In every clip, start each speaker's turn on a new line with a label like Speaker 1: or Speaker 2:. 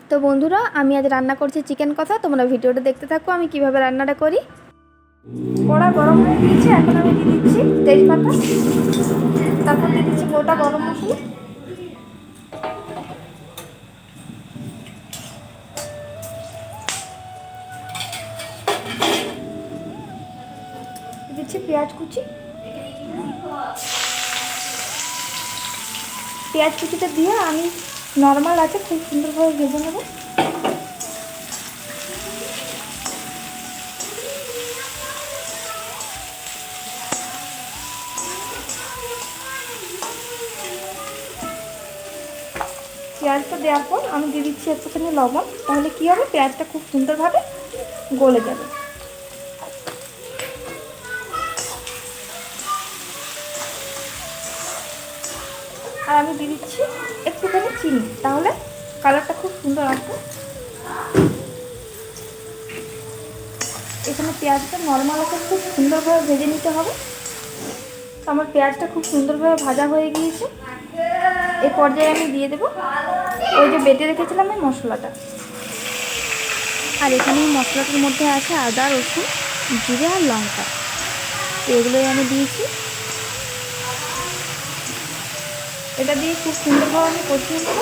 Speaker 1: তো বন্ধুরা, আমি আজ রান্না করছি চিকেন কষা। তোমরা ভিডিওটা দেখতে থাকো আমি কিভাবে রান্নাটা করি। কড়া গরম হয়ে গিয়েছে, এখন আমি দিয়ে দিচ্ছি তেজপাতা, তারপর দিয়ে দিচ্ছি গোটা গরম মশলা, দিচ্ছি পেঁয়াজ কুচি। পেঁয়াজ কুচিটা দিয়ে আমি নর্মাল আছে খুব সুন্দরভাবে ভেজে নেব। পেঁয়াজটা দেওয়ার পর আমি দিয়ে দিচ্ছি একটুখানি লবণ, তাহলে কী হবে, পেঁয়াজটা খুব সুন্দরভাবে গলে যাবে। আর আমি দিয়ে দিচ্ছি একটুখানি চিনি, তাহলে কালারটা খুব সুন্দর আসবে। এখানে পেঁয়াজটা নর্মাল আছে খুব সুন্দরভাবে ভেজে নিতে হবে। তো আমার পেঁয়াজটা খুব সুন্দরভাবে ভাজা হয়ে গিয়েছে। এই পর্যায়ে আমি দিয়ে দেবো ওই যে বেটে রেখেছিলাম এই মশলাটা। আর এখানে এই মশলাটার মধ্যে আছে আদা, রসুন, জিরে আর লঙ্কা। এগুলোই আমি দিয়েছি। এটা দিয়ে খুব সুন্দরভাবে আমি কষিয়ে নেব।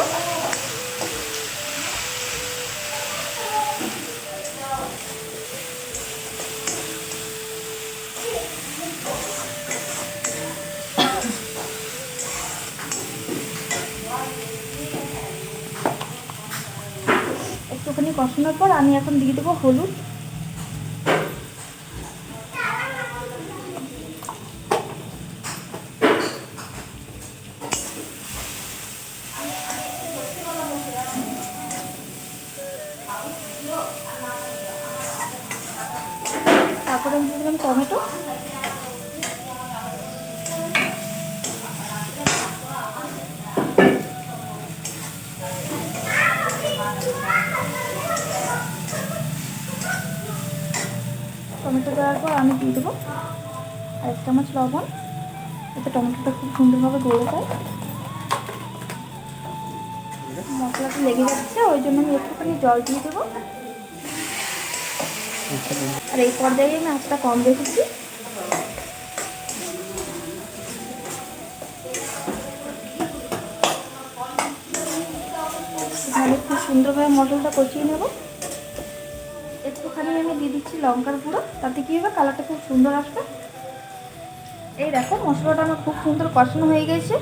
Speaker 1: একটুখানি কষানোর পর আমি এখন দিয়ে দেবো হলুদ, তারপরে আমি দিয়ে দিলাম টমেটো, টমেটো দেওয়ার পর আমি দিয়ে দেবো 1 চামচ লবণ, এতে টমেটোটা খুব সুন্দরভাবে গলে যায়। মশলাটা লেগে যাচ্ছে, ওই জন্য আমি একটুখানি জল দিয়ে দেবো। আর এই পর্যায়ে আমি আঁচটা কম রেখেছি। তাহলে খুব সুন্দরভাবে মশলাটা কষিয়ে নেব। একটুখানি আমি দিয়ে দিচ্ছি লঙ্কার গুঁড়ো, তাতে কী হবে, কালারটা খুব সুন্দর আসবে। এই দেখো মশলাটা আমার খুব সুন্দর কষানো হয়ে গেছে,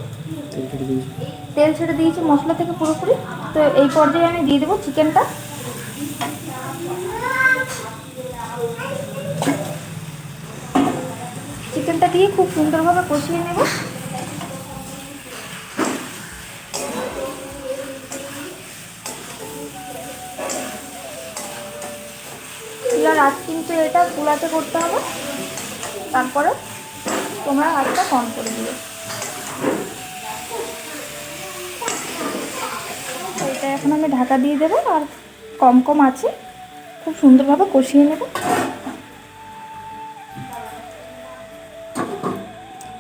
Speaker 1: তেল ছেড়ে দিয়েছি মশলা থেকে পুরোপুরি। তো এই পর্যায়ে আমি দিয়ে দেবো চিকেনটা। চিকেনটা দিয়ে খুব সুন্দরভাবে কষিয়ে নেব। চুলার আঁচ কিন্তু এটা চুলাতে করতে হবে, তারপরে তোমরা আঁচটা কম করে দিও। এটা এখন আমি ঢাকা দিয়ে দেবো, আর কম কম আছে খুব সুন্দরভাবে কষিয়ে নেব।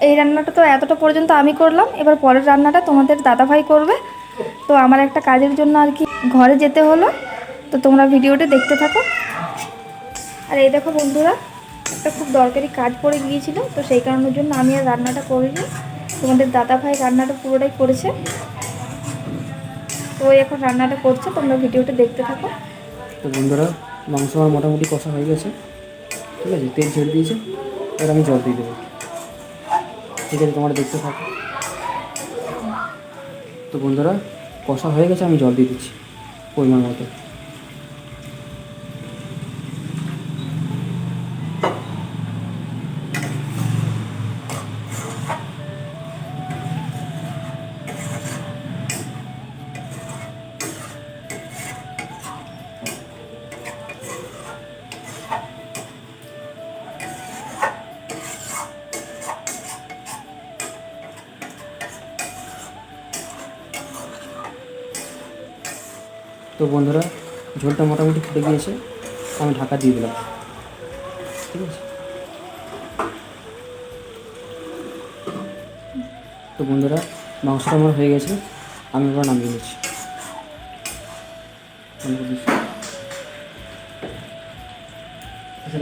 Speaker 1: এই রান্নাটা তো এতটা পর্যন্ত আমি করলাম, এবার পরের রান্নাটা তোমাদের দাদাভাই করবে। তো আমার একটা কাজের জন্য আর কি ঘরে যেতে হলো, তো তোমরা ভিডিওটা দেখতে থাকো। আর এই দেখো বন্ধুরা, একটা খুব দরকারি কাজ পড়ে গিয়েছিল, তো সেই কারণের জন্য আমি আর রান্নাটা করিনি। তোমাদের দাদাভাই রান্নাটা পুরোটাই করেছে, তো ওই এখন রান্নাটা করছে, তোমরা ভিডিওটা দেখতে থাকো।
Speaker 2: তো বন্ধুরা, মাংস আমার মোটামুটি কষা হয়ে গেছে, ঠিক আছে, তেল ছেড়ে দিয়েছে। এবার আমি জল দিয়ে দেবো, ঠিক আছে, তোমরা দেখতে থাকো। তো বন্ধুরা, কষা হয়ে গেছে, আমি জল দিয়ে দিচ্ছি পরিমাণ মতো। তো বন্ধুরা, ঝোলটা মোটামুটি ফুটে গিয়েছে, আমি ঢাকা দিয়ে দিলাম, ঠিক আছে। তো বন্ধুরা, মাংসটা আমার হয়ে গেছে, আমি এবার নামিয়ে নিচ্ছি। বন্ধ করে দিচ্ছি। আচ্ছা